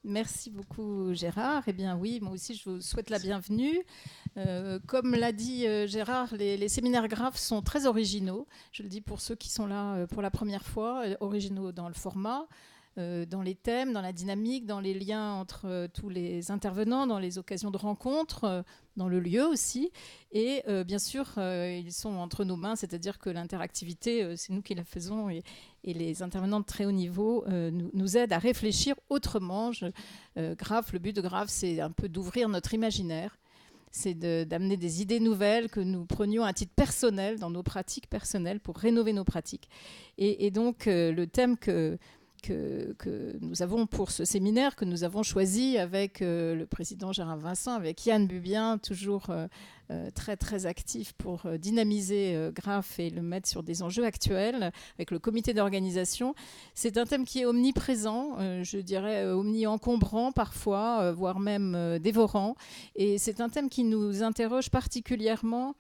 Merci beaucoup Gérard. Eh bien oui, moi aussi je vous souhaite la bienvenue. Comme l'a dit Gérard, les séminaires graphes sont très originaux. Je le dis pour ceux qui sont là pour la première fois, originaux dans le format, dans les thèmes, dans la dynamique, dans les liens entre tous les intervenants, dans les occasions de rencontres, dans le lieu aussi. Et bien sûr, ils sont entre nos mains, c'est-à-dire que l'interactivité, c'est nous qui la faisons et les intervenants de très haut niveau nous aident à réfléchir autrement. Graph, le but de Graph, c'est un peu d'ouvrir notre imaginaire, c'est d'amener des idées nouvelles que nous prenions à titre personnel dans nos pratiques personnelles pour rénover nos pratiques. Et donc, le thème que nous avons pour ce séminaire, que nous avons choisi avec le président Gérard Vincent, avec Yann Bubien, toujours très très actif pour dynamiser Graph et le mettre sur des enjeux actuels, avec le comité d'organisation. C'est un thème qui est omniprésent, je dirais omni-encombrant parfois, voire même dévorant. Et c'est un thème qui nous interroge particulièrement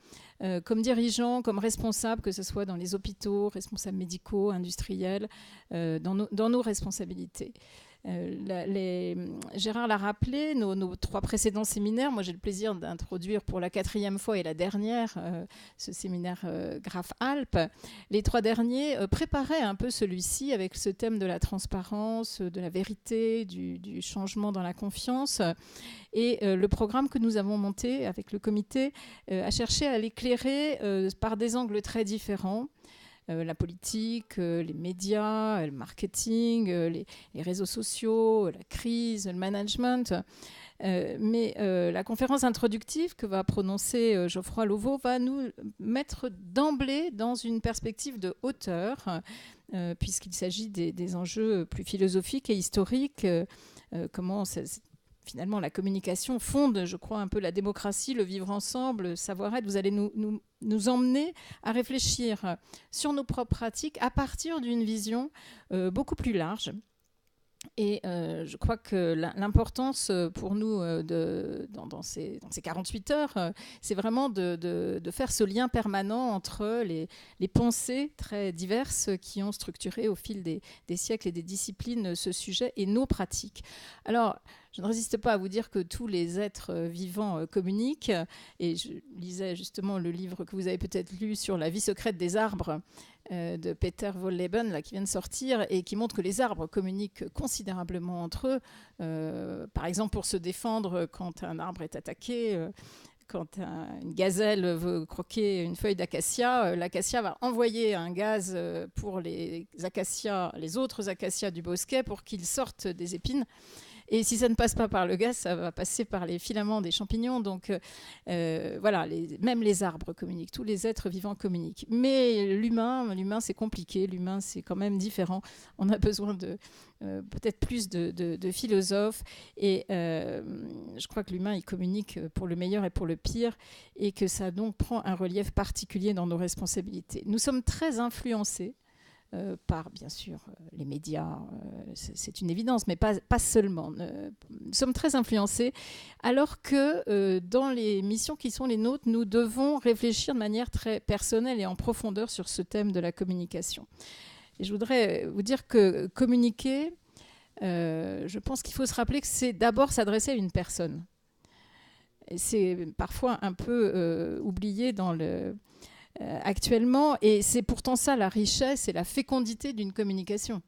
comme dirigeants, comme responsables, que ce soit dans les hôpitaux, responsables médicaux, industriels, dans nos responsabilités. Gérard l'a rappelé, nos 3 précédents séminaires, moi j'ai le plaisir d'introduire pour la 4e fois et la dernière ce séminaire Graph Alpes. Les 3 derniers préparaient un peu celui-ci avec ce thème de la transparence, de la vérité, du changement dans la confiance. Et le programme que nous avons monté avec le comité a cherché à l'éclairer par des angles très différents. La politique, les médias, le marketing, les réseaux sociaux, la crise, le management. Mais la conférence introductive que va prononcer Geoffroy Lauveau va nous mettre d'emblée dans une perspective de hauteur, puisqu'il s'agit des enjeux plus philosophiques et historiques. Comment finalement, la communication fonde, je crois, un peu la démocratie, le vivre ensemble, le savoir-être. Vous allez nous emmener à réfléchir sur nos propres pratiques à partir d'une vision beaucoup plus large. Et je crois que l'importance pour nous dans ces 48 heures, c'est vraiment de faire ce lien permanent entre les pensées très diverses qui ont structuré au fil des siècles et des disciplines ce sujet et nos pratiques. Alors, je ne résiste pas à vous dire que tous les êtres vivants communiquent. Et je lisais justement le livre que vous avez peut-être lu sur la vie secrète des arbres de Peter Wohlleben, là, qui vient de sortir, et qui montre que les arbres communiquent considérablement entre eux. Par exemple, pour se défendre quand un arbre est attaqué, quand une gazelle veut croquer une feuille d'acacia, l'acacia va envoyer un gaz pour les autres acacias du bosquet pour qu'ils sortent des épines. Et si ça ne passe pas par le gaz, ça va passer par les filaments des champignons. Donc voilà, même les arbres communiquent, tous les êtres vivants communiquent. Mais l'humain c'est compliqué, l'humain c'est quand même différent. On a besoin de peut-être plus de philosophes. Et je crois que l'humain, il communique pour le meilleur et pour le pire, et que ça donc prend un relief particulier dans nos responsabilités. Nous sommes très influencés par, bien sûr, les médias, c'est une évidence, mais pas seulement. Nous sommes très influencés, alors que dans les missions qui sont les nôtres, nous devons réfléchir de manière très personnelle et en profondeur sur ce thème de la communication. Et je voudrais vous dire que communiquer, je pense qu'il faut se rappeler que c'est d'abord s'adresser à une personne. Et c'est parfois un peu oublié dans actuellement, et c'est pourtant ça la richesse et la fécondité d'une communication.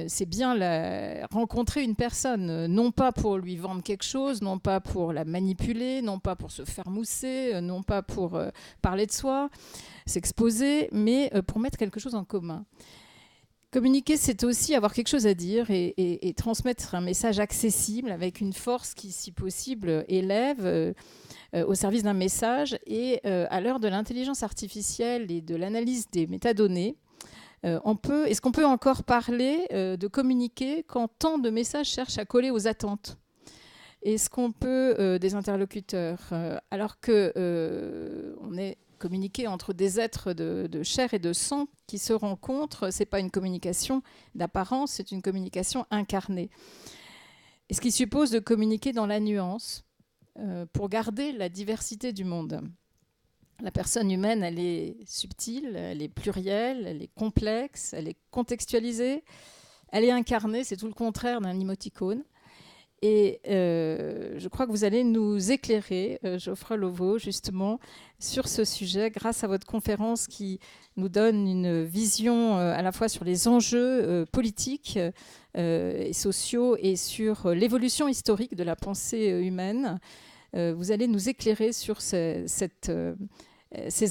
C'est bien rencontrer une personne, non pas pour lui vendre quelque chose, non pas pour la manipuler, non pas pour se faire mousser, non pas pour parler de soi, s'exposer, mais pour mettre quelque chose en commun. Communiquer, c'est aussi avoir quelque chose à dire et transmettre un message accessible avec une force qui, si possible, élève au service d'un message. Et à l'heure de l'intelligence artificielle et de l'analyse des métadonnées, est-ce qu'on peut encore parler de communiquer quand tant de messages cherchent à coller aux attentes ? Est-ce qu'on peut, des interlocuteurs, alors qu'on est communiquer entre des êtres de chair et de sang qui se rencontrent, ce n'est pas une communication d'apparence, c'est une communication incarnée. Et ce qui suppose de communiquer dans la nuance pour garder la diversité du monde. La personne humaine, elle est subtile, elle est plurielle, elle est complexe, elle est contextualisée, elle est incarnée, c'est tout le contraire d'un émoticône. Et je crois que vous allez nous éclairer, Geoffroy Lauveau, justement, sur ce sujet, grâce à votre conférence qui nous donne une vision à la fois sur les enjeux politiques et sociaux et sur l'évolution historique de la pensée humaine. Vous allez nous éclairer sur ces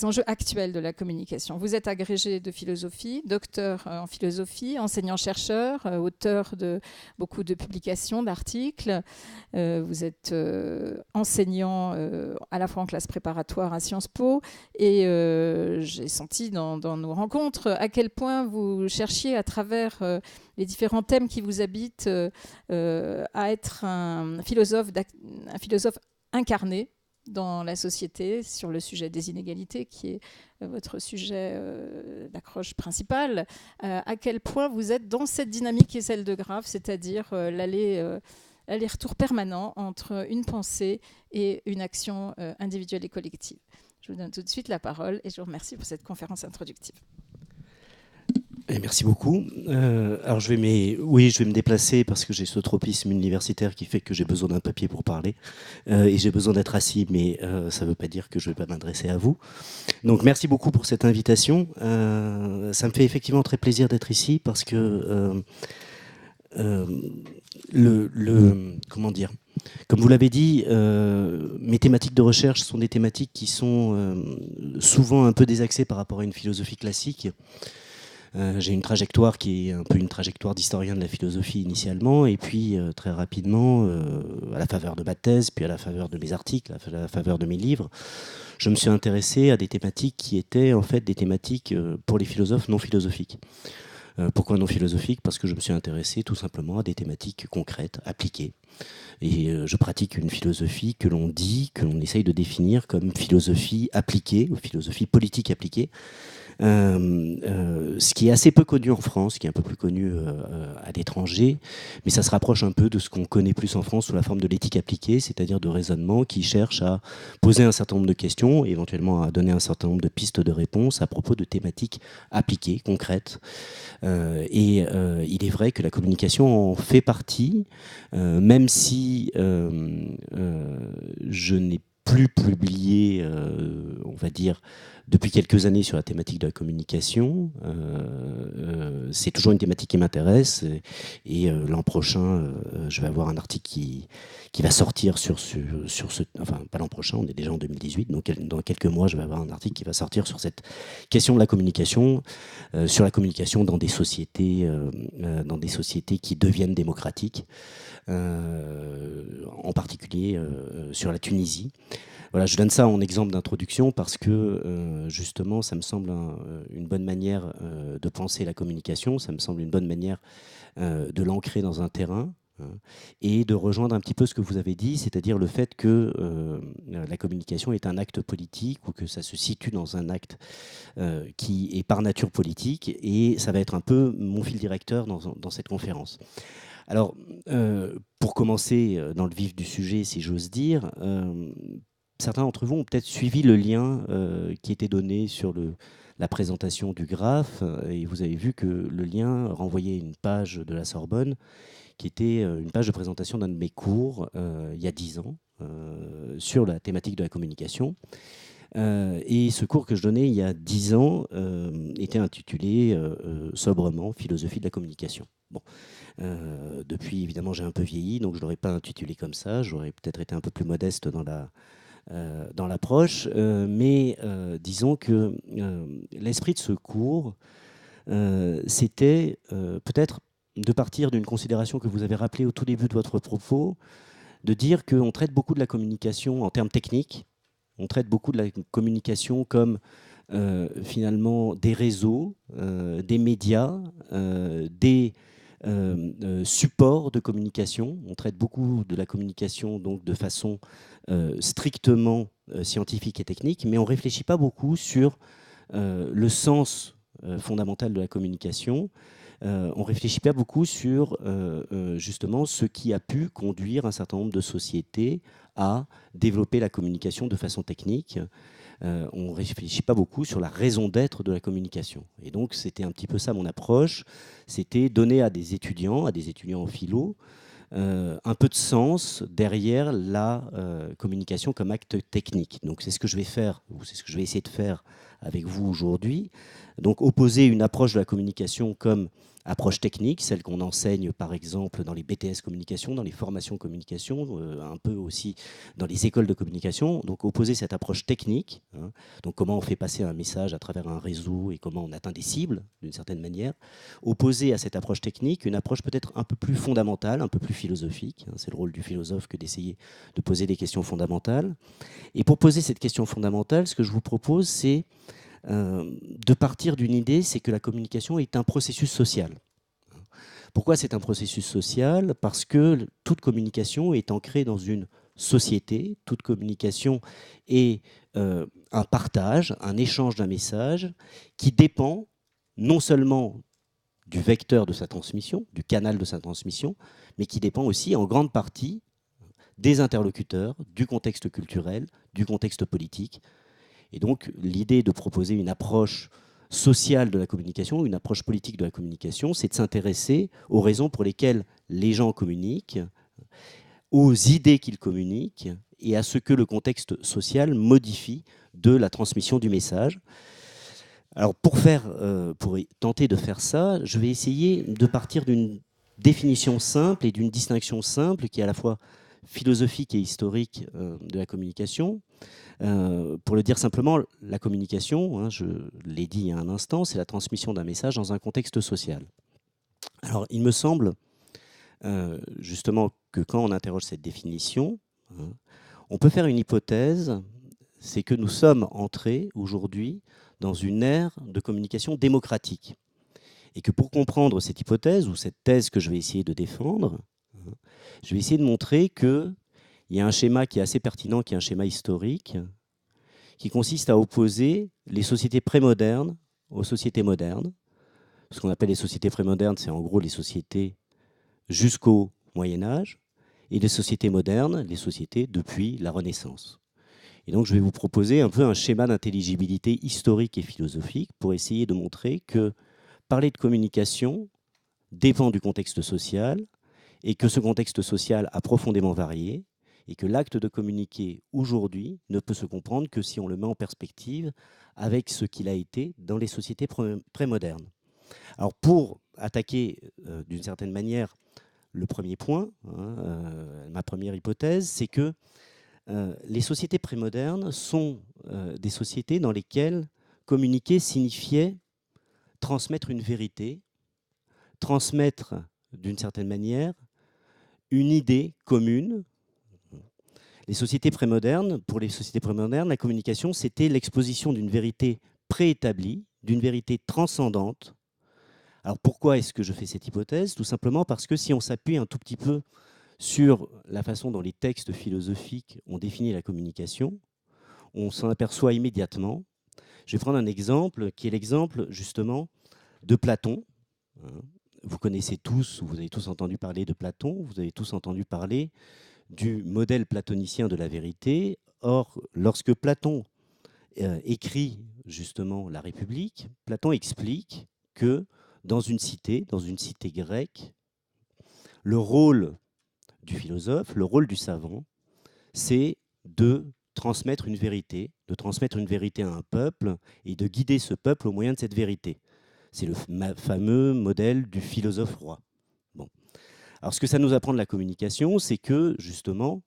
enjeux actuels de la communication. Vous êtes agrégé de philosophie, docteur en philosophie, enseignant-chercheur, auteur de beaucoup de publications, d'articles. Vous êtes enseignant à la fois en classe préparatoire à Sciences Po et j'ai senti dans nos rencontres à quel point vous cherchiez à travers les différents thèmes qui vous habitent à être un philosophe incarné dans la société sur le sujet des inégalités, qui est votre sujet d'accroche principal, à quel point vous êtes dans cette dynamique qui est celle de Graphe, c'est-à-dire l'aller-retour permanent entre une pensée et une action individuelle et collective. Je vous donne tout de suite la parole et je vous remercie pour cette conférence introductive. Et merci beaucoup. Alors je vais me déplacer parce que j'ai ce tropisme universitaire qui fait que j'ai besoin d'un papier pour parler et j'ai besoin d'être assis, mais ça ne veut pas dire que je ne vais pas m'adresser à vous. Donc merci beaucoup pour cette invitation. Ça me fait effectivement très plaisir d'être ici parce que comment dire, comme vous l'avez dit, mes thématiques de recherche sont des thématiques qui sont souvent un peu désaxées par rapport à une philosophie classique. J'ai une trajectoire qui est un peu une trajectoire d'historien de la philosophie initialement, et puis très rapidement, à la faveur de ma thèse, puis à la faveur de mes articles, à la faveur de mes livres, je me suis intéressé à des thématiques qui étaient en fait des thématiques pour les philosophes non philosophiques. Pourquoi non philosophiques ? Parce que je me suis intéressé tout simplement à des thématiques concrètes, appliquées. Et je pratique une philosophie que l'on essaye de définir comme philosophie appliquée, ou philosophie politique appliquée. Ce qui est assez peu connu en France, qui est un peu plus connu à l'étranger, mais ça se rapproche un peu de ce qu'on connaît plus en France sous la forme de l'éthique appliquée, c'est-à-dire de raisonnement qui cherche à poser un certain nombre de questions et éventuellement à donner un certain nombre de pistes de réponse à propos de thématiques appliquées, concrètes. Il est vrai que la communication en fait partie, même si je n'ai plus publié, on va dire, depuis quelques années sur la thématique de la communication. C'est toujours une thématique qui m'intéresse. Et l'an prochain, je vais avoir un article qui va sortir sur ce... Enfin, pas l'an prochain, on est déjà en 2018. Donc, dans quelques mois, je vais avoir un article qui va sortir sur cette question de la communication, sur la communication dans des sociétés qui deviennent démocratiques, en particulier sur la Tunisie. Voilà, je donne ça en exemple d'introduction parce que justement, ça me semble une bonne manière de penser la communication, ça me semble une bonne manière de l'ancrer dans un terrain et de rejoindre un petit peu ce que vous avez dit, c'est-à-dire le fait que la communication est un acte politique ou que ça se situe dans un acte qui est par nature politique, et ça va être un peu mon fil directeur dans cette conférence. Alors, pour commencer dans le vif du sujet, si j'ose dire, certains d'entre vous ont peut-être suivi le lien qui était donné sur la présentation du graphe, et vous avez vu que le lien renvoyait une page de la Sorbonne qui était une page de présentation d'un de mes cours il y a 10 ans sur la thématique de la communication. Et ce cours que je donnais il y a 10 ans était intitulé sobrement « Philosophie de la communication ». Bon. Depuis, évidemment, j'ai un peu vieilli, donc je ne l'aurais pas intitulé comme ça. J'aurais peut-être été un peu plus modeste dans l'approche, mais disons que l'esprit de ce cours, c'était peut-être de partir d'une considération que vous avez rappelée au tout début de votre propos, de dire qu'on traite beaucoup de la communication en termes techniques, on traite beaucoup de la communication comme finalement des réseaux, des médias, des supports de communication. On traite beaucoup de la communication donc de façon strictement scientifique et technique, mais on ne réfléchit pas beaucoup sur le sens fondamental de la communication. On ne réfléchit pas beaucoup sur justement ce qui a pu conduire un certain nombre de sociétés à développer la communication de façon technique. On ne réfléchit pas beaucoup sur la raison d'être de la communication. Et donc, c'était un petit peu ça mon approche. C'était donner à des étudiants en philo, un peu de sens derrière la communication comme acte technique. Donc c'est ce que je vais faire, ou c'est ce que je vais essayer de faire avec vous aujourd'hui. Donc opposer une approche de la communication comme approche technique, celle qu'on enseigne par exemple dans les BTS communication, dans les formations communication, un peu aussi dans les écoles de communication. Donc opposer cette approche technique, hein, donc comment on fait passer un message à travers un réseau et comment on atteint des cibles d'une certaine manière. Opposer à cette approche technique une approche peut-être un peu plus fondamentale, un peu plus philosophique. Hein, c'est le rôle du philosophe que d'essayer de poser des questions fondamentales. Et pour poser cette question fondamentale, ce que je vous propose, c'est de partir d'une idée, c'est que la communication est un processus social. Pourquoi c'est un processus social? Parce que toute communication est ancrée dans une société, toute communication est un partage, un échange d'un message qui dépend non seulement du vecteur de sa transmission, du canal de sa transmission, mais qui dépend aussi en grande partie des interlocuteurs, du contexte culturel, du contexte politique. Et donc, l'idée de proposer une approche sociale de la communication, une approche politique de la communication, c'est de s'intéresser aux raisons pour lesquelles les gens communiquent, aux idées qu'ils communiquent et à ce que le contexte social modifie de la transmission du message. Alors, pour tenter de faire ça, je vais essayer de partir d'une définition simple et d'une distinction simple qui est à la fois philosophique et historique de la communication. Pour le dire simplement, la communication, hein, je l'ai dit il y a un instant, c'est la transmission d'un message dans un contexte social. Alors, il me semble justement que quand on interroge cette définition, hein, on peut faire une hypothèse, c'est que nous sommes entrés aujourd'hui dans une ère de communication démocratique. Et que pour comprendre cette hypothèse, ou cette thèse que je vais essayer de défendre, hein, je vais essayer de montrer qu'il y a un schéma qui est assez pertinent, qui est un schéma historique, qui consiste à opposer les sociétés prémodernes aux sociétés modernes. Ce qu'on appelle les sociétés prémodernes, c'est en gros les sociétés jusqu'au Moyen-Âge, et les sociétés modernes, les sociétés depuis la Renaissance. Et donc je vais vous proposer un peu un schéma d'intelligibilité historique et philosophique pour essayer de montrer que parler de communication dépend du contexte social, et que ce contexte social a profondément varié, et que l'acte de communiquer aujourd'hui ne peut se comprendre que si on le met en perspective avec ce qu'il a été dans les sociétés prémodernes. Alors pour attaquer d'une certaine manière le premier point, hein, ma première hypothèse, c'est que les sociétés prémodernes sont des sociétés dans lesquelles communiquer signifiait transmettre une vérité, transmettre d'une certaine manière une idée commune. Les sociétés prémodernes, pour les sociétés prémodernes, la communication, c'était l'exposition d'une vérité préétablie, d'une vérité transcendante. Alors pourquoi est-ce que je fais cette hypothèse? Tout simplement parce que si on s'appuie un tout petit peu sur la façon dont les textes philosophiques ont défini la communication, on s'en aperçoit immédiatement. Je vais prendre un exemple qui est l'exemple justement de Platon. Vous connaissez tous, vous avez tous entendu parler de Platon, vous avez tous entendu parler du modèle platonicien de la vérité. Or, lorsque Platon écrit justement La République, Platon explique que dans une cité grecque, le rôle du philosophe, le rôle du savant, c'est de transmettre une vérité à un peuple et de guider ce peuple au moyen de cette vérité. C'est le fameux modèle du philosophe roi. Bon. Alors ce que ça nous apprend de la communication, c'est que justement,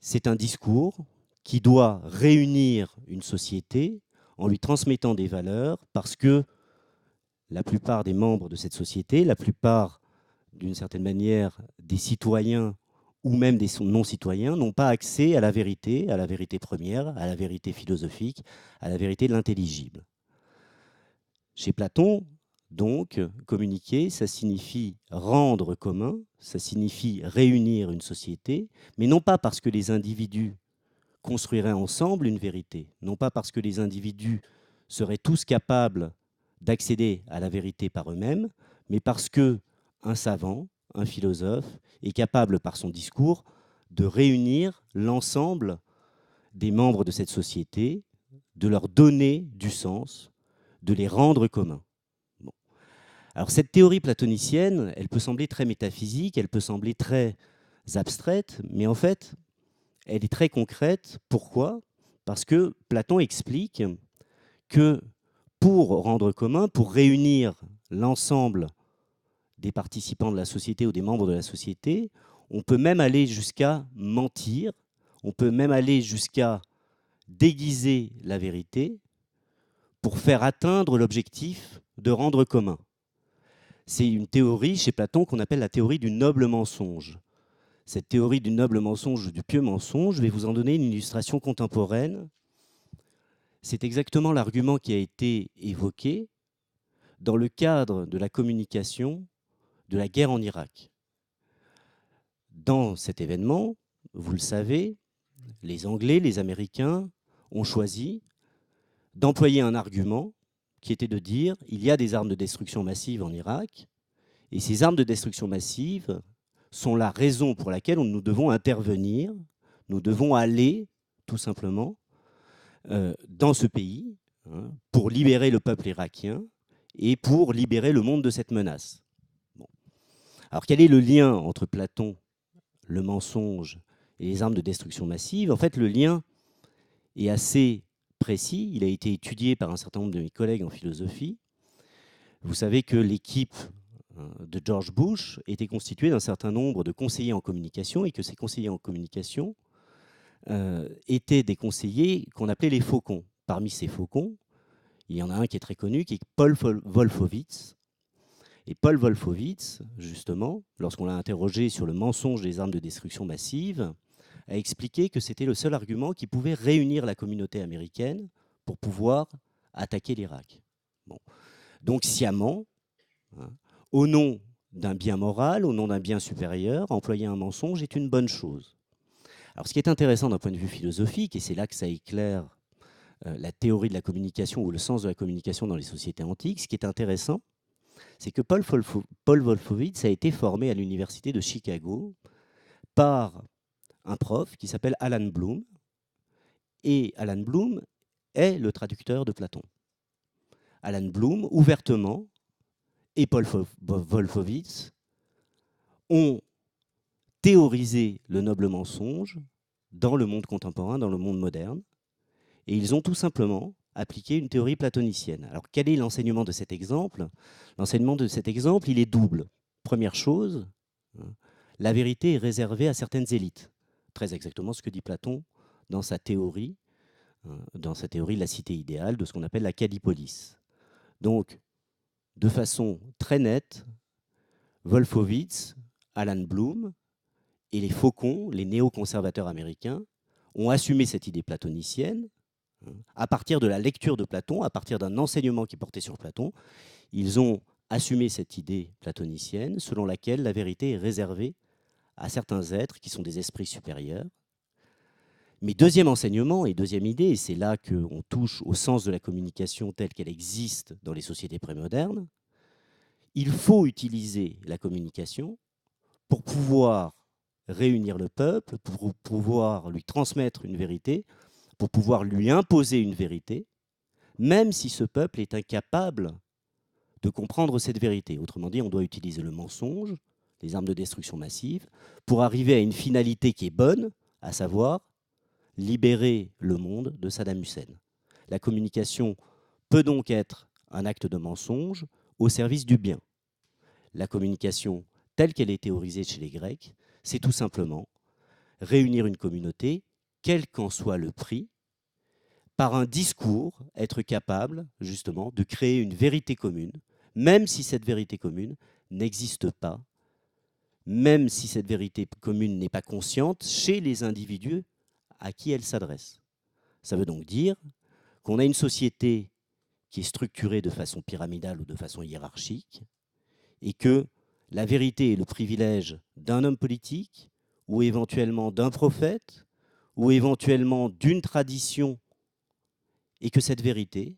c'est un discours qui doit réunir une société en lui transmettant des valeurs parce que la plupart des membres de cette société, la plupart d'une certaine manière des citoyens ou même des non-citoyens n'ont pas accès à la vérité première, à la vérité philosophique, à la vérité de l'intelligible. Chez Platon, donc, communiquer, ça signifie rendre commun, ça signifie réunir une société, mais non pas parce que les individus construiraient ensemble une vérité, non pas parce que les individus seraient tous capables d'accéder à la vérité par eux-mêmes, mais parce que un savant, un philosophe, est capable par son discours de réunir l'ensemble des membres de cette société, de leur donner du sens, de les rendre communs. Bon. Alors cette théorie platonicienne, elle peut sembler très métaphysique, elle peut sembler très abstraite, mais en fait, elle est très concrète. Pourquoi ? Parce que Platon explique que pour rendre commun, pour réunir l'ensemble des participants de la société ou des membres de la société, on peut même aller jusqu'à mentir, on peut même aller jusqu'à déguiser la vérité pour faire atteindre l'objectif de rendre commun. C'est une théorie chez Platon qu'on appelle la théorie du noble mensonge. Cette théorie du noble mensonge, du pieux mensonge, je vais vous en donner une illustration contemporaine. C'est exactement l'argument qui a été évoqué dans le cadre de la communication de la guerre en Irak. Dans cet événement, vous le savez, les Anglais, les Américains ont choisi d'employer un argument qui était de dire il y a des armes de destruction massive en Irak, et ces armes de destruction massive sont la raison pour laquelle nous devons intervenir, nous devons aller, tout simplement, dans ce pays, pour libérer le peuple irakien et pour libérer le monde de cette menace. Bon. Alors quel est le lien entre Platon, le mensonge et les armes de destruction massive? En fait, le lien est assez précis. Il a été étudié par un certain nombre de mes collègues en philosophie. Vous savez que l'équipe de George Bush était constituée d'un certain nombre de conseillers en communication et que ces conseillers en communication étaient des conseillers qu'on appelait les faucons. Parmi ces faucons, il y en a un qui est très connu, qui est Paul Wolfowitz. Et Paul Wolfowitz, justement, lorsqu'on l'a interrogé sur le mensonge des armes de destruction massive, a expliqué que c'était le seul argument qui pouvait réunir la communauté américaine pour pouvoir attaquer l'Irak. Bon. Donc sciemment, au nom d'un bien moral, au nom d'un bien supérieur, employer un mensonge est une bonne chose. Alors ce qui est intéressant d'un point de vue philosophique, et c'est là que ça éclaire la théorie de la communication ou le sens de la communication dans les sociétés antiques, ce qui est intéressant, c'est que Paul Wolfowitz a été formé à l'université de Chicago par un prof qui s'appelle Alan Bloom, et Alan Bloom est le traducteur de Platon. Alan Bloom, ouvertement, et Paul Wolfowitz ont théorisé le noble mensonge dans le monde contemporain, dans le monde moderne, et ils ont tout simplement appliqué une théorie platonicienne. Alors quel est l'enseignement de cet exemple? L'enseignement de cet exemple, il est double. Première chose, la vérité est réservée à certaines élites. Très exactement ce que dit Platon dans sa théorie de la cité idéale, de ce qu'on appelle la Callipolis. Donc, de façon très nette, Wolfowitz, Alan Bloom et les faucons, les néoconservateurs américains, ont assumé cette idée platonicienne. À partir de la lecture de Platon, à partir d'un enseignement qui portait sur Platon, ils ont assumé cette idée platonicienne selon laquelle la vérité est réservée à certains êtres qui sont des esprits supérieurs. Mais deuxième enseignement et deuxième idée, et c'est là qu'on touche au sens de la communication telle qu'elle existe dans les sociétés prémodernes, il faut utiliser la communication pour pouvoir réunir le peuple, pour pouvoir lui transmettre une vérité, pour pouvoir lui imposer une vérité, même si ce peuple est incapable de comprendre cette vérité. Autrement dit, on doit utiliser le mensonge, les armes de destruction massive, pour arriver à une finalité qui est bonne, à savoir libérer le monde de Saddam Hussein. La communication peut donc être un acte de mensonge au service du bien. La communication, telle qu'elle est théorisée chez les Grecs, c'est tout simplement réunir une communauté, quel qu'en soit le prix, par un discours, être capable, justement, de créer une vérité commune, même si cette vérité commune n'existe pas, même si cette vérité commune n'est pas consciente chez les individus à qui elle s'adresse. Ça veut donc dire qu'on a une société qui est structurée de façon pyramidale ou de façon hiérarchique, et que la vérité est le privilège d'un homme politique, ou éventuellement d'un prophète, ou éventuellement d'une tradition, et que cette vérité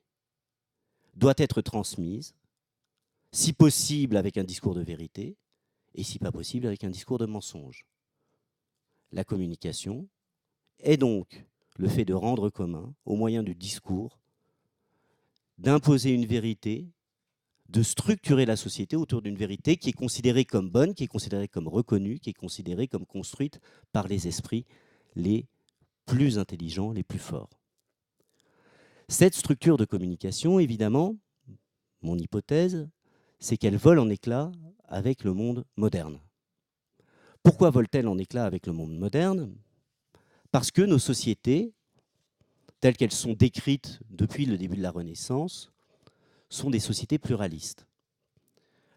doit être transmise, si possible avec un discours de vérité, et si pas possible avec un discours de mensonge. La communication est donc le fait de rendre commun, au moyen du discours, d'imposer une vérité de structurer la société autour d'une vérité qui est considérée comme bonne, qui est considérée comme reconnue, qui est considérée comme construite par les esprits les plus intelligents, les plus forts. Cette structure de communication, évidemment, mon hypothèse, c'est qu'elle vole en éclats avec le monde moderne. Pourquoi vole-t-elle en éclats avec le monde moderne? Parce que nos sociétés, telles qu'elles sont décrites depuis le début de la Renaissance, sont des sociétés pluralistes.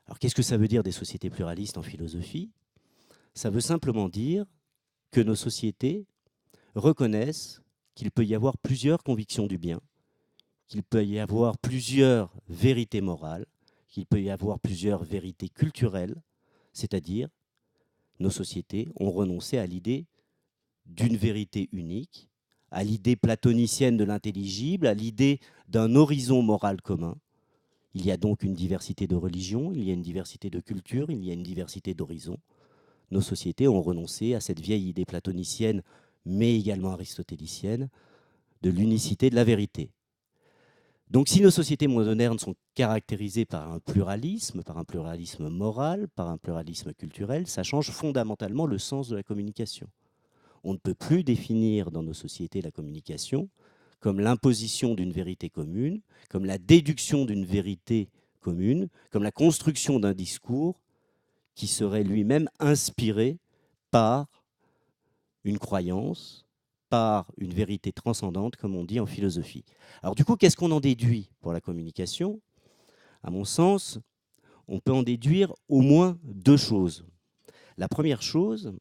Alors qu'est-ce que ça veut dire des sociétés pluralistes en philosophie? Ça veut simplement dire que nos sociétés reconnaissent qu'il peut y avoir plusieurs convictions du bien, qu'il peut y avoir plusieurs vérités morales, qu'il peut y avoir plusieurs vérités culturelles, c'est-à-dire nos sociétés ont renoncé à l'idée d'une vérité unique, à l'idée platonicienne de l'intelligible, à l'idée d'un horizon moral commun. Il y a donc une diversité de religions, il y a une diversité de cultures, il y a une diversité d'horizons. Nos sociétés ont renoncé à cette vieille idée platonicienne, mais également aristotélicienne, de l'unicité de la vérité. Donc si nos sociétés modernes sont caractérisées par un pluralisme moral, par un pluralisme culturel, ça change fondamentalement le sens de la communication. On ne peut plus définir dans nos sociétés la communication comme l'imposition d'une vérité commune, comme la déduction d'une vérité commune, comme la construction d'un discours qui serait lui-même inspiré par une croyance, par une vérité transcendante, comme on dit en philosophie. Alors du coup, qu'est-ce qu'on en déduit pour la communication? À mon sens, on peut en déduire au moins deux choses. La première chose,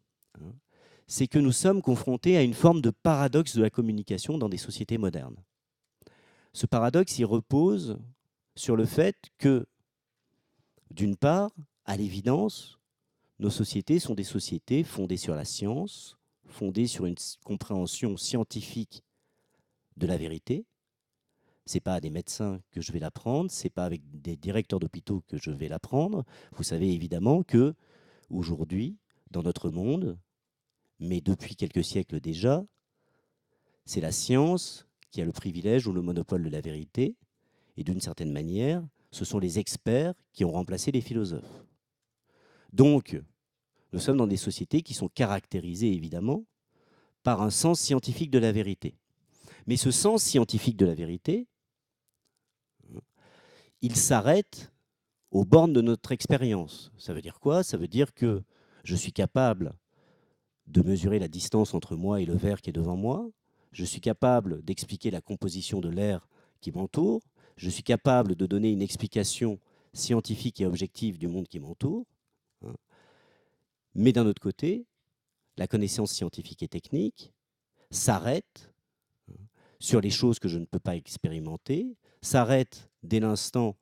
c'est que nous sommes confrontés à une forme de paradoxe de la communication dans des sociétés modernes. Ce paradoxe, il repose sur le fait que, d'une part, à l'évidence, nos sociétés sont des sociétés fondées sur la science, fondées sur une compréhension scientifique de la vérité. Ce n'est pas à des médecins que je vais l'apprendre, ce n'est pas avec des directeurs d'hôpitaux que je vais l'apprendre. Vous savez évidemment que, aujourd'hui, dans notre monde, mais depuis quelques siècles déjà, c'est la science qui a le privilège ou le monopole de la vérité, et d'une certaine manière, ce sont les experts qui ont remplacé les philosophes. Donc, nous sommes dans des sociétés qui sont caractérisées, évidemment, par un sens scientifique de la vérité. Mais ce sens scientifique de la vérité, il s'arrête aux bornes de notre expérience. Ça veut dire quoi? Ça veut dire que je suis capable de mesurer la distance entre moi et le verre qui est devant moi. Je suis capable d'expliquer la composition de l'air qui m'entoure. Je suis capable de donner une explication scientifique et objective du monde qui m'entoure. Mais d'un autre côté, la connaissance scientifique et technique s'arrête sur les choses que je ne peux pas expérimenter, s'arrête dès l'instant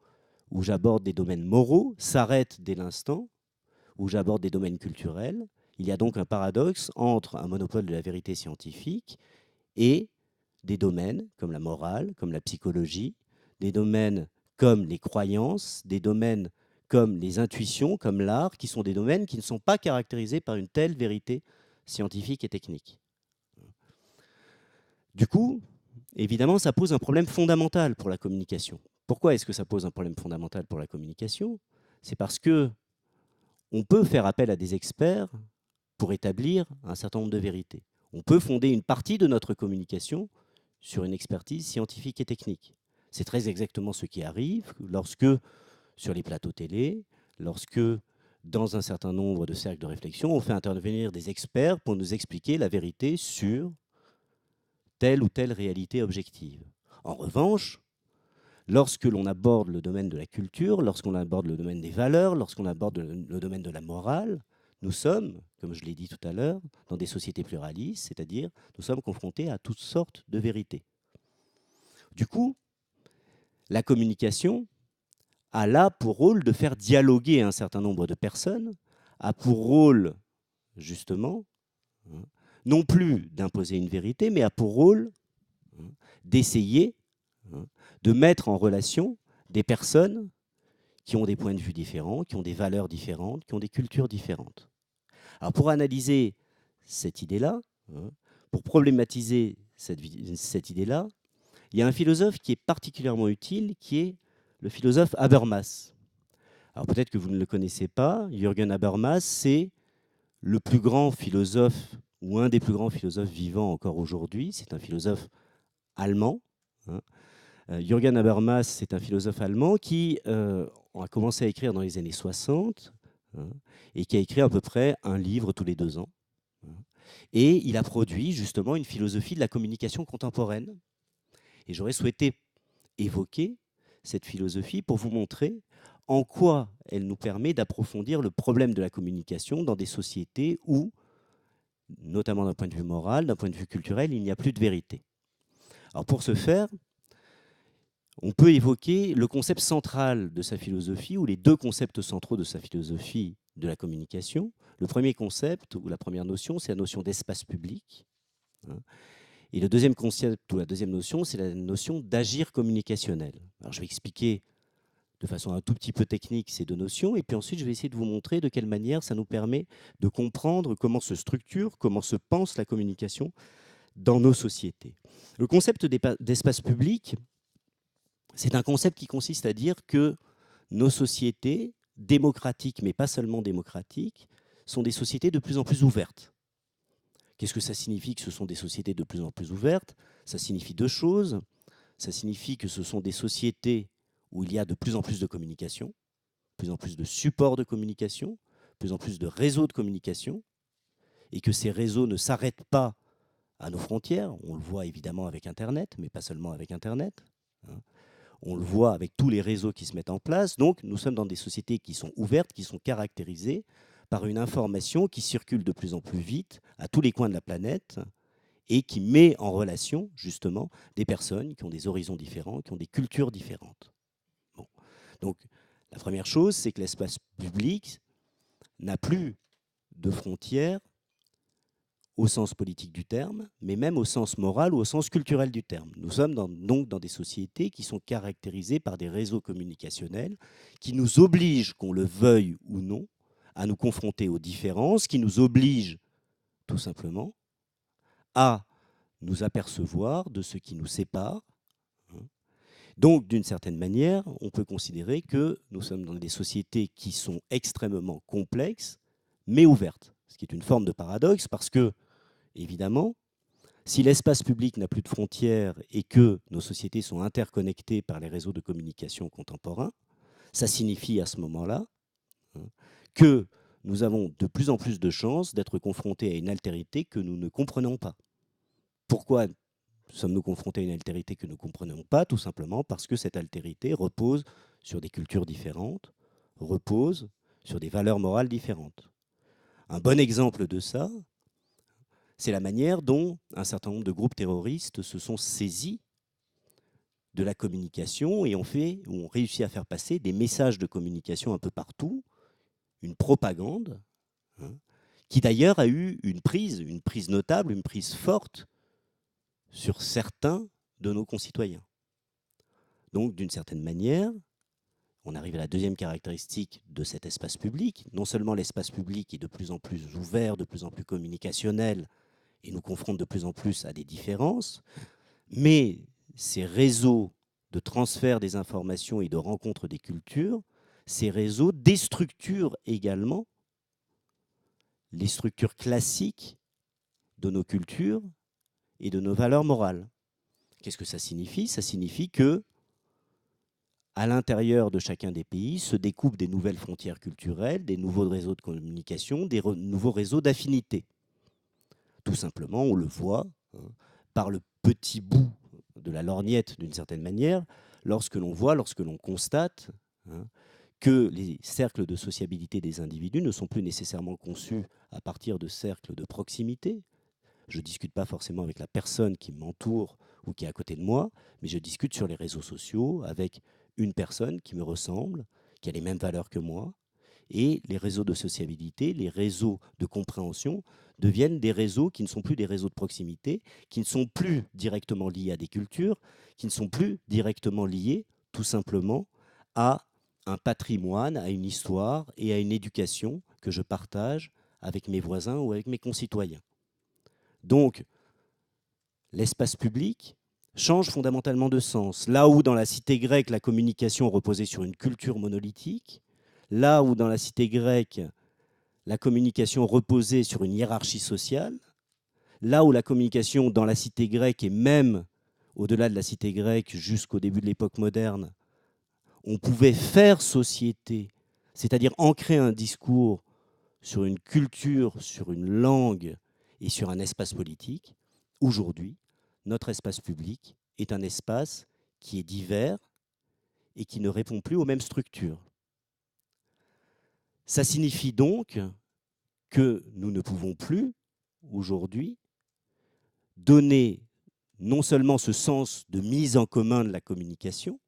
où j'aborde des domaines moraux, s'arrête dès l'instant où j'aborde des domaines culturels. Il y a donc un paradoxe entre un monopole de la vérité scientifique et des domaines comme la morale, comme la psychologie, des domaines comme les croyances, des domaines comme les intuitions, comme l'art, qui sont des domaines qui ne sont pas caractérisés par une telle vérité scientifique et technique. Du coup, évidemment, ça pose un problème fondamental pour la communication. Pourquoi est-ce que ça pose un problème fondamental pour la communication? C'est parce que on peut faire appel à des experts pour établir un certain nombre de vérités. On peut fonder une partie de notre communication sur une expertise scientifique et technique. C'est très exactement ce qui arrive lorsque, sur les plateaux télé, lorsque, dans un certain nombre de cercles de réflexion, on fait intervenir des experts pour nous expliquer la vérité sur telle ou telle réalité objective. En revanche, lorsque l'on aborde le domaine de la culture, lorsqu'on aborde le domaine des valeurs, lorsqu'on aborde le domaine de la morale, nous sommes, comme je l'ai dit tout à l'heure, dans des sociétés pluralistes, c'est-à-dire nous sommes confrontés à toutes sortes de vérités. Du coup, la communication a là pour rôle de faire dialoguer un certain nombre de personnes, a pour rôle, justement, non plus d'imposer une vérité, mais a pour rôle d'essayer de mettre en relation des personnes qui ont des points de vue différents, qui ont des valeurs différentes, qui ont des cultures différentes. Alors pour analyser cette idée-là, pour problématiser cette idée-là, il y a un philosophe qui est particulièrement utile, qui est le philosophe Habermas. Alors peut-être que vous ne le connaissez pas, Jürgen Habermas, c'est le plus grand philosophe, ou un des plus grands philosophes vivants encore aujourd'hui. C'est un philosophe allemand. Hein. Jürgen Habermas, c'est un philosophe allemand qui a commencé à écrire dans les années 60, hein, et qui a écrit à peu près un livre tous les 2 ans. Hein. Et il a produit justement une philosophie de la communication contemporaine. Et j'aurais souhaité évoquer cette philosophie pour vous montrer en quoi elle nous permet d'approfondir le problème de la communication dans des sociétés où, notamment d'un point de vue moral, d'un point de vue culturel, il n'y a plus de vérité. Alors pour ce faire, on peut évoquer le concept central de sa philosophie, ou les 2 concepts centraux de sa philosophie de la communication. Le premier concept, ou la première notion, c'est la notion d'espace public. Hein. Et le deuxième concept, ou la deuxième notion, c'est la notion d'agir communicationnel. Alors je vais expliquer de façon un tout petit peu technique ces 2 notions, et puis ensuite je vais essayer de vous montrer de quelle manière ça nous permet de comprendre comment se structure, comment se pense la communication dans nos sociétés. Le concept d'espace public, c'est un concept qui consiste à dire que nos sociétés, démocratiques, mais pas seulement démocratiques, sont des sociétés de plus en plus ouvertes. Qu'est-ce que ça signifie que ce sont des sociétés de plus en plus ouvertes? Ça signifie 2 choses. Ça signifie que ce sont des sociétés où il y a de plus en plus de communication, de plus en plus de supports de communication, de plus en plus de réseaux de communication, et que ces réseaux ne s'arrêtent pas à nos frontières. On le voit évidemment avec Internet, mais pas seulement avec Internet. Hein. On le voit avec tous les réseaux qui se mettent en place. Donc, nous sommes dans des sociétés qui sont ouvertes, qui sont caractérisées par une information qui circule de plus en plus vite à tous les coins de la planète et qui met en relation, justement, des personnes qui ont des horizons différents, qui ont des cultures différentes. Bon. Donc, la première chose, c'est que l'espace public n'a plus de frontières au sens politique du terme, mais même au sens moral ou au sens culturel du terme. Nous sommes donc dans des sociétés qui sont caractérisées par des réseaux communicationnels qui nous obligent, qu'on le veuille ou non, à nous confronter aux différences, qui nous obligent tout simplement à nous apercevoir de ce qui nous sépare. Donc, d'une certaine manière, on peut considérer que nous sommes dans des sociétés qui sont extrêmement complexes, mais ouvertes. Ce qui est une forme de paradoxe parce que, évidemment, si l'espace public n'a plus de frontières et que nos sociétés sont interconnectées par les réseaux de communication contemporains, ça signifie à ce moment-là que nous avons de plus en plus de chances d'être confrontés à une altérité que nous ne comprenons pas. Pourquoi sommes-nous confrontés à une altérité que nous ne comprenons pas? Tout simplement parce que cette altérité repose sur des cultures différentes, repose sur des valeurs morales différentes. Un bon exemple de ça, c'est la manière dont un certain nombre de groupes terroristes se sont saisis de la communication et ont réussi à faire passer des messages de communication un peu partout, une propagande, hein, qui d'ailleurs a eu une prise notable, une prise forte sur certains de nos concitoyens. Donc, d'une certaine manière, on arrive à la deuxième caractéristique de cet espace public. Non seulement l'espace public est de plus en plus ouvert, de plus en plus communicationnel, et nous confronte de plus en plus à des différences, mais ces réseaux de transfert des informations et de rencontre des cultures, ces réseaux déstructurent également les structures classiques de nos cultures et de nos valeurs morales. Qu'est-ce que ça signifie? Ça signifie que, à l'intérieur de chacun des pays, se découpent des nouvelles frontières culturelles, des nouveaux réseaux de communication, des nouveaux réseaux d'affinité. Tout simplement, on le voit par le petit bout de la lorgnette, d'une certaine manière, lorsque l'on constate que les cercles de sociabilité des individus ne sont plus nécessairement conçus à partir de cercles de proximité. Je ne discute pas forcément avec la personne qui m'entoure ou qui est à côté de moi, mais je discute sur les réseaux sociaux avec une personne qui me ressemble, qui a les mêmes valeurs que moi. Et les réseaux de sociabilité, les réseaux de compréhension deviennent des réseaux qui ne sont plus des réseaux de proximité, qui ne sont plus directement liés à des cultures, qui ne sont plus directement liés tout simplement à un patrimoine, à une histoire et à une éducation que je partage avec mes voisins ou avec mes concitoyens. Donc, l'espace public change fondamentalement de sens. Là où dans la cité grecque, la communication reposait sur une culture monolithique, là où dans la cité grecque, la communication reposait sur une hiérarchie sociale, là où la communication dans la cité grecque et même au-delà de la cité grecque jusqu'au début de l'époque moderne, on pouvait faire société, c'est-à-dire ancrer un discours sur une culture, sur une langue et sur un espace politique. Aujourd'hui, notre espace public est un espace qui est divers et qui ne répond plus aux mêmes structures. Ça signifie donc que nous ne pouvons plus, aujourd'hui, donner non seulement ce sens de mise en commun de la communication,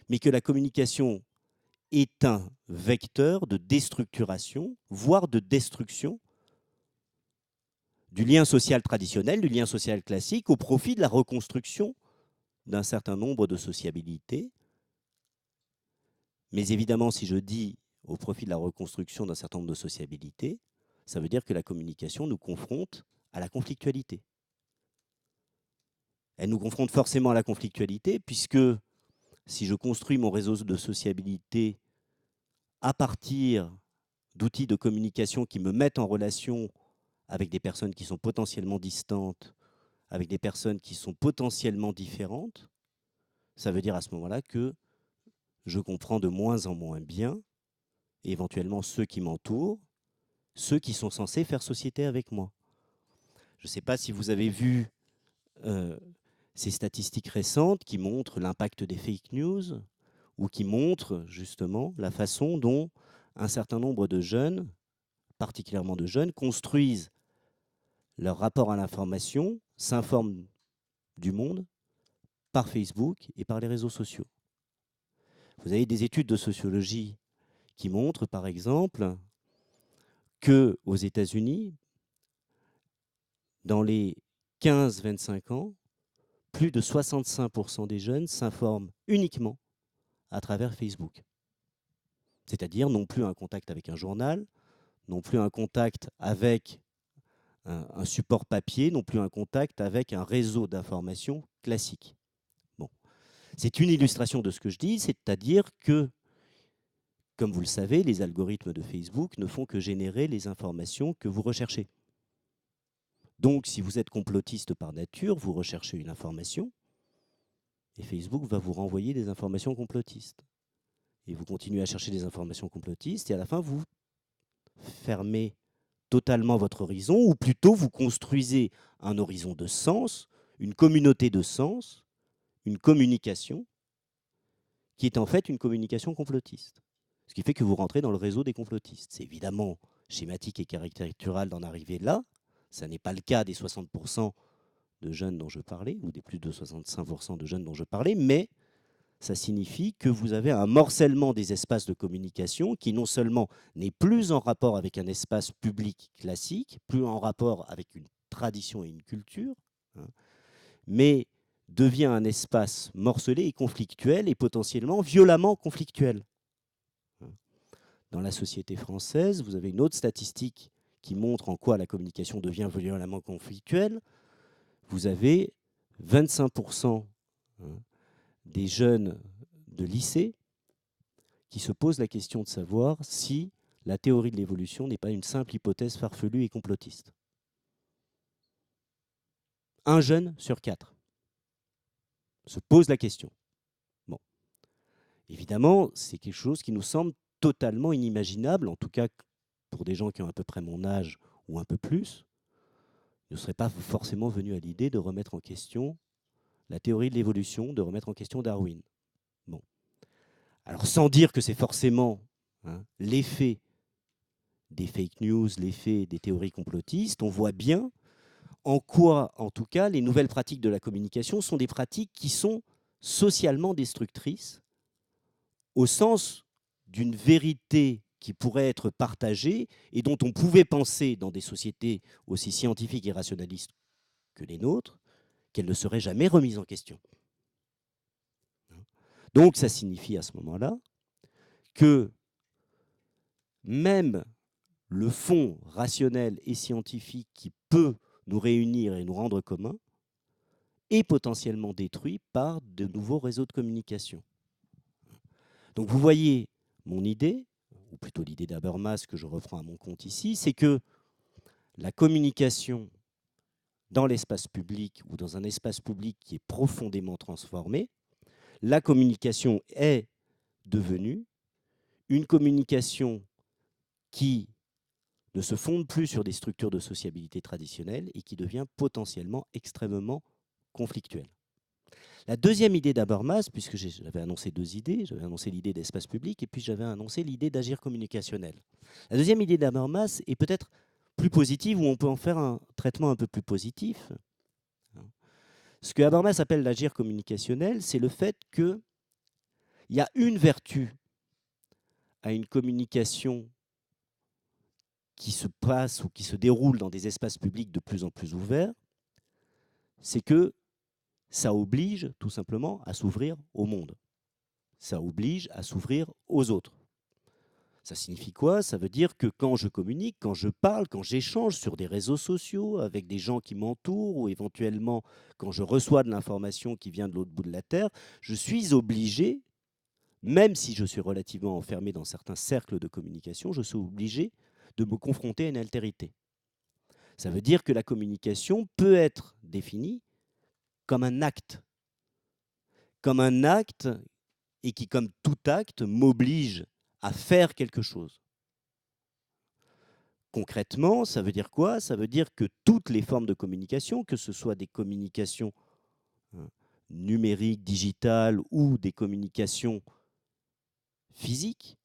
mais que la communication est un vecteur de déstructuration, voire de destruction du lien social traditionnel, du lien social classique, au profit de la reconstruction d'un certain nombre de sociabilités. Mais évidemment, si je dis au profit de la reconstruction d'un certain nombre de sociabilités, ça veut dire que la communication nous confronte à la conflictualité. Elle nous confronte forcément à la conflictualité, puisque si je construis mon réseau de sociabilité à partir d'outils de communication qui me mettent en relation avec des personnes qui sont potentiellement distantes, avec des personnes qui sont potentiellement différentes, ça veut dire à ce moment-là que je comprends de moins en moins bien, éventuellement ceux qui m'entourent, ceux qui sont censés faire société avec moi. Je ne sais pas si vous avez vu ces statistiques récentes qui montrent l'impact des fake news ou qui montrent justement la façon dont un certain nombre de jeunes, particulièrement de jeunes, construisent leur rapport à l'information, s'informent du monde par Facebook et par les réseaux sociaux. Vous avez des études de sociologie qui montrent, par exemple, qu'aux États-Unis, dans les 15-25 ans, plus de 65% des jeunes s'informent uniquement à travers Facebook. C'est-à-dire non plus un contact avec un journal, non plus un contact avec un support papier, non plus un contact avec un réseau d'information classique. Bon. C'est une illustration de ce que je dis, c'est-à-dire que, comme vous le savez, les algorithmes de Facebook ne font que générer les informations que vous recherchez. Donc, si vous êtes complotiste par nature, vous recherchez une information, et Facebook va vous renvoyer des informations complotistes. Et vous continuez à chercher des informations complotistes, et à la fin, vous fermez totalement votre horizon, ou plutôt vous construisez un horizon de sens, une communauté de sens, une communication, qui est en fait une communication complotiste. Ce qui fait que vous rentrez dans le réseau des complotistes. C'est évidemment schématique et caricatural d'en arriver là. Ça n'est pas le cas des 60% de jeunes dont je parlais, ou des plus de 65% de jeunes dont je parlais, mais ça signifie que vous avez un morcellement des espaces de communication qui non seulement n'est plus en rapport avec un espace public classique, plus en rapport avec une tradition et une culture, hein, mais devient un espace morcelé et conflictuel et potentiellement violemment conflictuel. Dans la société française, vous avez une autre statistique qui montre en quoi la communication devient violemment conflictuelle. Vous avez 25% des jeunes de lycée qui se posent la question de savoir si la théorie de l'évolution n'est pas une simple hypothèse farfelue et complotiste. Un jeune sur 4 se pose la question. Bon. Évidemment, c'est quelque chose qui nous semble totalement inimaginable, en tout cas pour des gens qui ont à peu près mon âge ou un peu plus, ne seraient pas forcément venus à l'idée de remettre en question la théorie de l'évolution, de remettre en question Darwin. Bon. Alors sans dire que c'est forcément l'effet des fake news, l'effet des théories complotistes, on voit bien en quoi, en tout cas, les nouvelles pratiques de la communication sont des pratiques qui sont socialement destructrices, au sens d'une vérité qui pourrait être partagée et dont on pouvait penser dans des sociétés aussi scientifiques et rationalistes que les nôtres, qu'elle ne serait jamais remise en question. Donc ça signifie à ce moment-là que même le fond rationnel et scientifique qui peut nous réunir et nous rendre communs est potentiellement détruit par de nouveaux réseaux de communication. Donc vous voyez, mon idée, ou plutôt l'idée d'Habermas que je reprends à mon compte ici, c'est que la communication dans l'espace public ou dans un espace public qui est profondément transformé, la communication est devenue une communication qui ne se fonde plus sur des structures de sociabilité traditionnelles et qui devient potentiellement extrêmement conflictuelle. La deuxième idée d'Habermas, puisque j'avais annoncé deux idées, j'avais annoncé l'idée d'espace public et puis j'avais annoncé l'idée d'agir communicationnel. La deuxième idée d'Habermas est peut-être plus positive, ou on peut en faire un traitement un peu plus positif. Ce que Habermas appelle l'agir communicationnel, c'est le fait qu'il y a une vertu à une communication qui se passe ou qui se déroule dans des espaces publics de plus en plus ouverts, c'est que ça oblige tout simplement à s'ouvrir au monde. Ça oblige à s'ouvrir aux autres. Ça signifie quoi? Ça veut dire que quand je communique, quand je parle, quand j'échange sur des réseaux sociaux avec des gens qui m'entourent, ou éventuellement quand je reçois de l'information qui vient de l'autre bout de la Terre, je suis obligé, même si je suis relativement enfermé dans certains cercles de communication, je suis obligé de me confronter à une altérité. Ça veut dire que la communication peut être définie comme un acte et qui, comme tout acte, m'oblige à faire quelque chose. Concrètement, ça veut dire quoi? Ça veut dire que toutes les formes de communication, que ce soit des communications numériques, digitales, ou des communications physiques,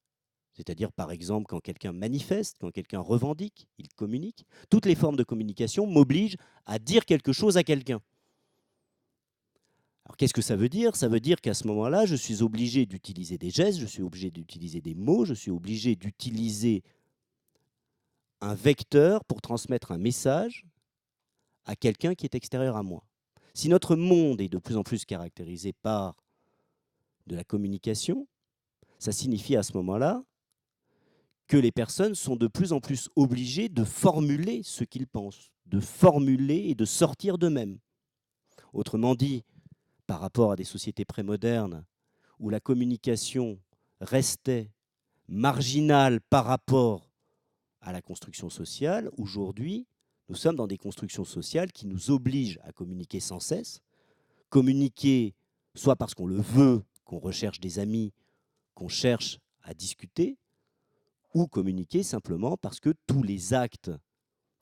c'est-à-dire par exemple quand quelqu'un manifeste, quand quelqu'un revendique, il communique, toutes les formes de communication m'obligent à dire quelque chose à quelqu'un. Alors qu'est-ce que ça veut dire? Ça veut dire qu'à ce moment-là, je suis obligé d'utiliser des gestes, je suis obligé d'utiliser des mots, je suis obligé d'utiliser un vecteur pour transmettre un message à quelqu'un qui est extérieur à moi. Si notre monde est de plus en plus caractérisé par de la communication, ça signifie à ce moment-là que les personnes sont de plus en plus obligées de formuler ce qu'ils pensent, de formuler et de sortir d'eux-mêmes. Autrement dit, par rapport à des sociétés prémodernes où la communication restait marginale par rapport à la construction sociale, aujourd'hui, nous sommes dans des constructions sociales qui nous obligent à communiquer sans cesse, communiquer soit parce qu'on le veut, qu'on recherche des amis, qu'on cherche à discuter, ou communiquer simplement parce que tous les actes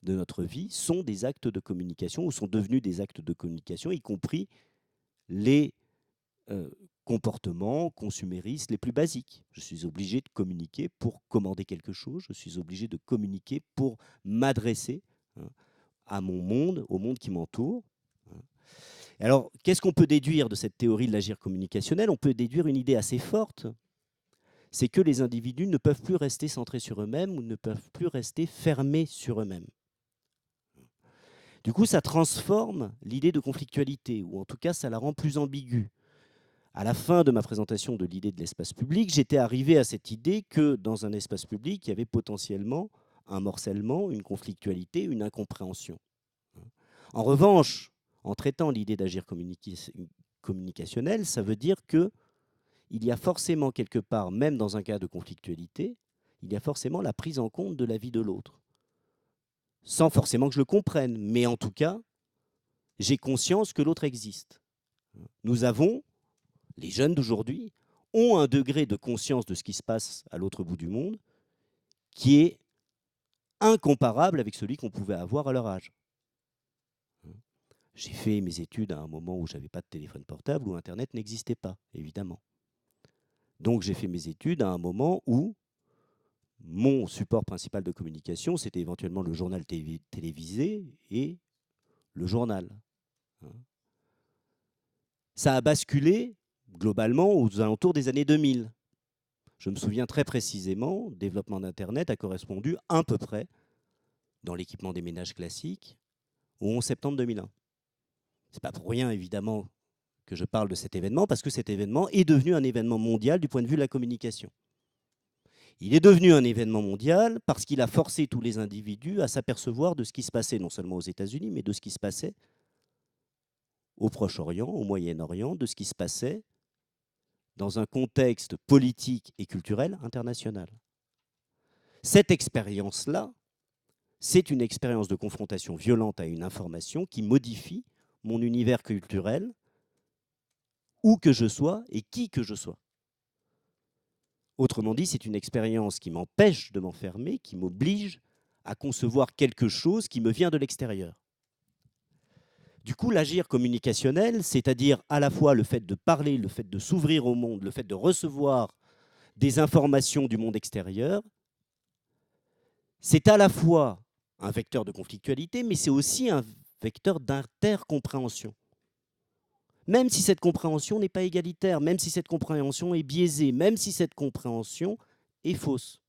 de notre vie sont des actes de communication ou sont devenus des actes de communication, y compris les comportements consuméristes les plus basiques. Je suis obligé de communiquer pour commander quelque chose, je suis obligé de communiquer pour m'adresser à mon monde, au monde qui m'entoure. Alors, qu'est-ce qu'on peut déduire de cette théorie de l'agir communicationnel? On peut déduire une idée assez forte, c'est que les individus ne peuvent plus rester centrés sur eux-mêmes ou ne peuvent plus rester fermés sur eux-mêmes. Du coup, ça transforme l'idée de conflictualité, ou en tout cas, ça la rend plus ambiguë. À la fin de ma présentation de l'idée de l'espace public, j'étais arrivé à cette idée que dans un espace public, il y avait potentiellement un morcellement, une conflictualité, une incompréhension. En revanche, en traitant l'idée d'agir communicationnel, ça veut dire que il y a forcément quelque part, même dans un cas de conflictualité, il y a forcément la prise en compte de la vie de l'autre. Sans forcément que je le comprenne, mais en tout cas, j'ai conscience que l'autre existe. Nous avons, les jeunes d'aujourd'hui, ont un degré de conscience de ce qui se passe à l'autre bout du monde qui est incomparable avec celui qu'on pouvait avoir à leur âge. J'ai fait mes études à un moment où je n'avais pas de téléphone portable, où Internet n'existait pas, évidemment. Donc j'ai fait mes études à un moment où mon support principal de communication, c'était éventuellement le journal télévisé et le journal. Ça a basculé globalement aux alentours des années 2000. Je me souviens très précisément, le développement d'Internet a correspondu à peu près, dans l'équipement des ménages classiques, au 11 septembre 2001. Ce n'est pas pour rien, évidemment, que je parle de cet événement, parce que cet événement est devenu un événement mondial du point de vue de la communication. Il est devenu un événement mondial parce qu'il a forcé tous les individus à s'apercevoir de ce qui se passait, non seulement aux États-Unis, mais de ce qui se passait au Proche-Orient, au Moyen-Orient, de ce qui se passait dans un contexte politique et culturel international. Cette expérience-là, c'est une expérience de confrontation violente à une information qui modifie mon univers culturel, où que je sois et qui que je sois. Autrement dit, c'est une expérience qui m'empêche de m'enfermer, qui m'oblige à concevoir quelque chose qui me vient de l'extérieur. Du coup, l'agir communicationnel, c'est-à-dire à la fois le fait de parler, le fait de s'ouvrir au monde, le fait de recevoir des informations du monde extérieur, c'est à la fois un vecteur de conflictualité, mais c'est aussi un vecteur d'intercompréhension. Même si cette compréhension n'est pas égalitaire, même si cette compréhension est biaisée, même si cette compréhension est fausse.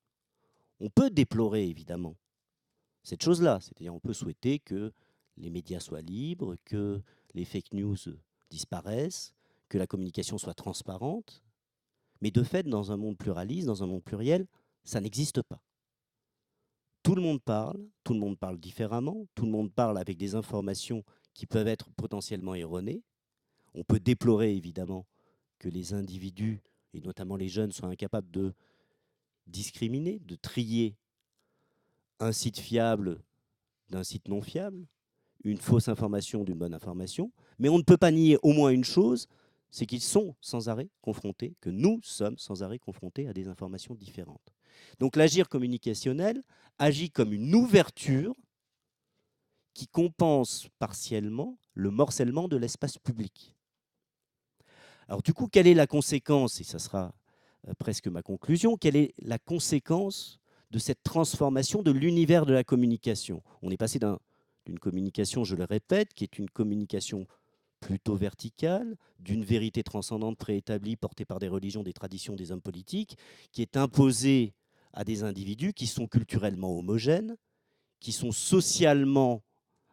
On peut déplorer, évidemment, cette chose-là. C'est-à-dire on peut souhaiter que les médias soient libres, que les fake news disparaissent, que la communication soit transparente. Mais de fait, dans un monde pluraliste, dans un monde pluriel, ça n'existe pas. Tout le monde parle différemment, tout le monde parle avec des informations qui peuvent être potentiellement erronées. On peut déplorer, évidemment, que les individus, et notamment les jeunes, soient incapables de discriminer, de trier un site fiable d'un site non fiable, une fausse information d'une bonne information. Mais on ne peut pas nier au moins une chose, c'est qu'ils sont sans arrêt confrontés, que nous sommes sans arrêt confrontés à des informations différentes. Donc l'agir communicationnel agit comme une ouverture qui compense partiellement le morcellement de l'espace public. Alors du coup, quelle est la conséquence, et ça sera presque ma conclusion, quelle est la conséquence de cette transformation de l'univers de la communication? On est passé d'une communication, je le répète, qui est une communication plutôt verticale, d'une vérité transcendante préétablie portée par des religions, des traditions, des hommes politiques, qui est imposée à des individus qui sont culturellement homogènes, qui sont socialement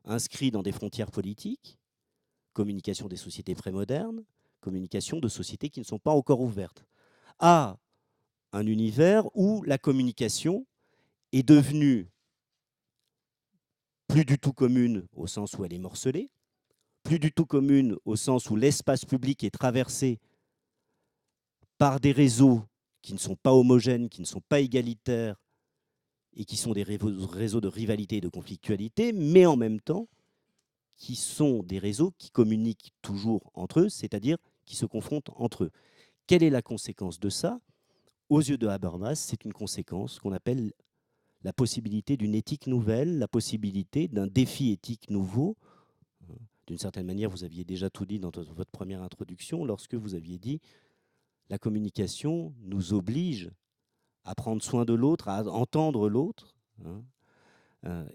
inscrits dans des frontières politiques, communication des sociétés prémodernes, communication de sociétés qui ne sont pas encore ouvertes, à un univers où la communication est devenue plus du tout commune au sens où elle est morcelée, plus du tout commune au sens où l'espace public est traversé par des réseaux qui ne sont pas homogènes, qui ne sont pas égalitaires et qui sont des réseaux de rivalité et de conflictualité, mais en même temps qui sont des réseaux qui communiquent toujours entre eux, c'est-à-dire qui se confrontent entre eux. Quelle est la conséquence de ça? Aux yeux de Habermas, c'est une conséquence qu'on appelle la possibilité d'une éthique nouvelle, la possibilité d'un défi éthique nouveau. D'une certaine manière, vous aviez déjà tout dit dans votre première introduction, lorsque vous aviez dit la communication nous oblige à prendre soin de l'autre, à entendre l'autre.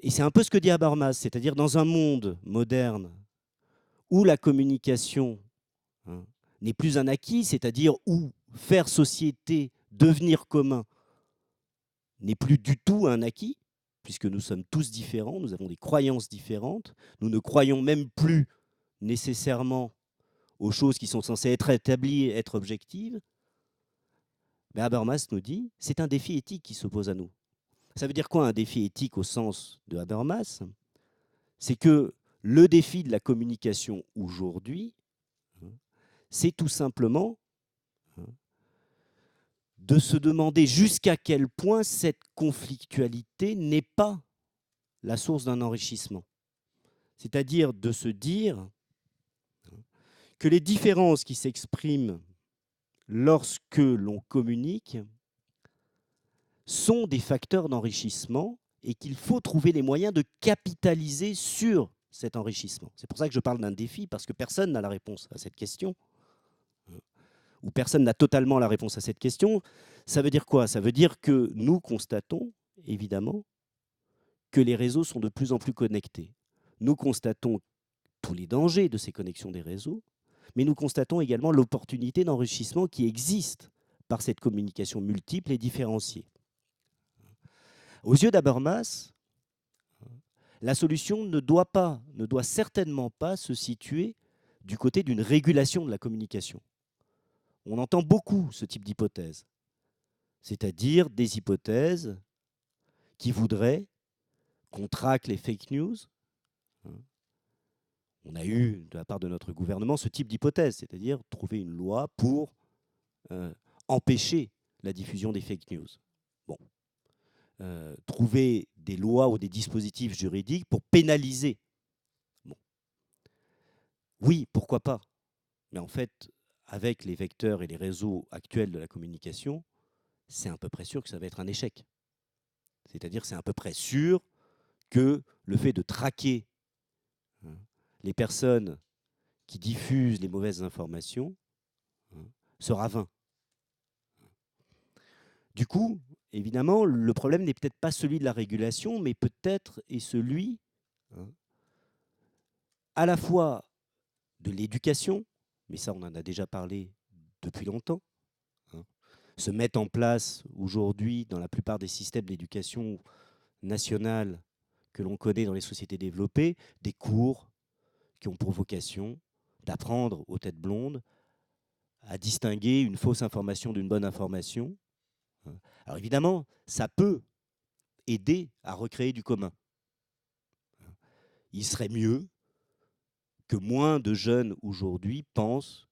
Et c'est un peu ce que dit Habermas, c'est-à-dire dans un monde moderne où la communication n'est plus un acquis, c'est-à-dire où faire société, devenir commun, n'est plus du tout un acquis, puisque nous sommes tous différents, nous avons des croyances différentes, nous ne croyons même plus nécessairement aux choses qui sont censées être établies, être objectives. Mais Habermas nous dit, c'est un défi éthique qui s'oppose à nous. Ça veut dire quoi un défi éthique au sens de Habermas? C'est que le défi de la communication aujourd'hui, c'est tout simplement de se demander jusqu'à quel point cette conflictualité n'est pas la source d'un enrichissement. C'est-à-dire de se dire que les différences qui s'expriment lorsque l'on communique sont des facteurs d'enrichissement et qu'il faut trouver les moyens de capitaliser sur cet enrichissement. C'est pour ça que je parle d'un défi, parce que personne n'a la réponse à cette question, ou personne n'a totalement la réponse à cette question. Ça veut dire quoi? Ça veut dire que nous constatons, évidemment, que les réseaux sont de plus en plus connectés. Nous constatons tous les dangers de ces connexions des réseaux, mais nous constatons également l'opportunité d'enrichissement qui existe par cette communication multiple et différenciée. Aux yeux d'Habermas, la solution ne doit certainement pas se situer du côté d'une régulation de la communication. On entend beaucoup ce type d'hypothèse, c'est-à-dire des hypothèses qui voudraient qu'on traque les fake news. On a eu, de la part de notre gouvernement, ce type d'hypothèse, c'est-à-dire trouver une loi pour empêcher la diffusion des fake news. Bon. Trouver des lois ou des dispositifs juridiques pour pénaliser. Bon. Oui, pourquoi pas. Mais en fait, avec les vecteurs et les réseaux actuels de la communication, c'est à peu près sûr que ça va être un échec. C'est-à-dire que c'est à peu près sûr que le fait de traquer les personnes qui diffusent les mauvaises informations sera vain. Du coup, évidemment, le problème n'est peut-être pas celui de la régulation, mais peut-être est celui à la fois de l'éducation, mais ça on en a déjà parlé depuis longtemps. Se mettent en place aujourd'hui dans la plupart des systèmes d'éducation nationale que l'on connaît dans les sociétés développées, des cours qui ont pour vocation d'apprendre aux têtes blondes à distinguer une fausse information d'une bonne information. Alors évidemment, ça peut aider à recréer du commun. Il serait mieux que moins de jeunes aujourd'hui pensent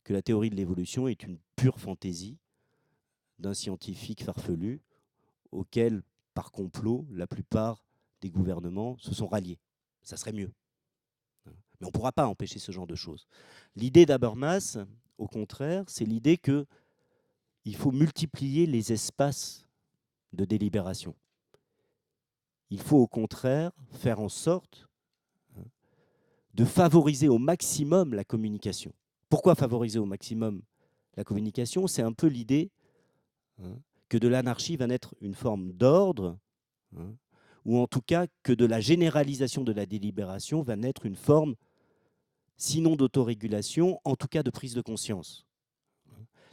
que la théorie de l'évolution est une pure fantaisie d'un scientifique farfelu auquel, par complot, la plupart des gouvernements se sont ralliés. Ça serait mieux. Mais on ne pourra pas empêcher ce genre de choses. L'idée d'Habermas, au contraire, c'est l'idée qu'il faut multiplier les espaces de délibération. Il faut au contraire faire en sorte de favoriser au maximum la communication. Pourquoi favoriser au maximum la communication? C'est un peu l'idée que de l'anarchie va naître une forme d'ordre, ou en tout cas que de la généralisation de la délibération va naître une forme, sinon d'autorégulation, en tout cas de prise de conscience.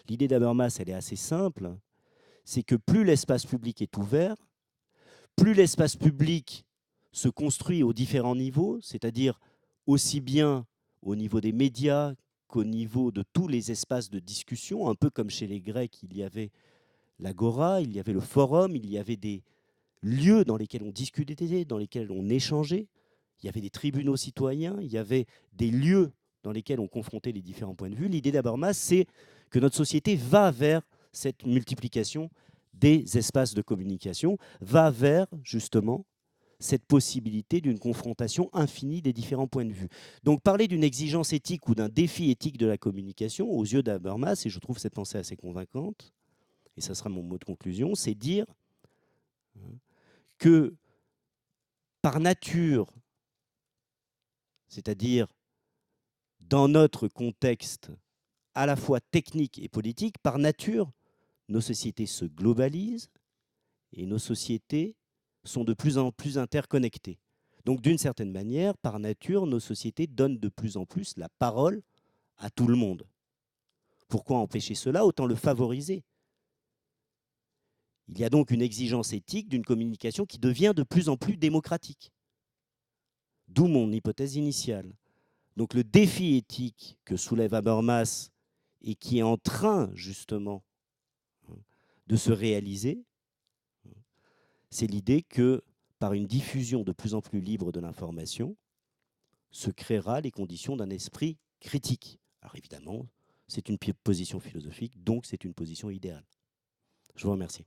L'idée d'Habermas, elle est assez simple, c'est que plus l'espace public est ouvert, plus l'espace public se construit aux différents niveaux, c'est-à-dire aussi bien au niveau des médias qu'au niveau de tous les espaces de discussion, un peu comme chez les Grecs, il y avait l'agora, il y avait le forum, il y avait des lieux dans lesquels on discutait, dans lesquels on échangeait, il y avait des tribunaux citoyens, il y avait des lieux dans lesquels on confrontait les différents points de vue. L'idée d'Habermas, c'est que notre société va vers cette multiplication des espaces de communication, va vers, justement, cette possibilité d'une confrontation infinie des différents points de vue. Donc parler d'une exigence éthique ou d'un défi éthique de la communication, aux yeux d'Habermas, et je trouve cette pensée assez convaincante, et ça sera mon mot de conclusion, c'est dire que par nature, c'est-à-dire dans notre contexte à la fois technique et politique, par nature, nos sociétés se globalisent et nos sociétés sont de plus en plus interconnectées. Donc d'une certaine manière, par nature, nos sociétés donnent de plus en plus la parole à tout le monde. Pourquoi empêcher cela? Autant le favoriser. Il y a donc une exigence éthique d'une communication qui devient de plus en plus démocratique. D'où mon hypothèse initiale. Donc le défi éthique que soulève Habermas et qui est en train justement de se réaliser, c'est l'idée que par une diffusion de plus en plus libre de l'information, se créera les conditions d'un esprit critique. Alors évidemment, c'est une position philosophique, donc c'est une position idéale. Je vous remercie.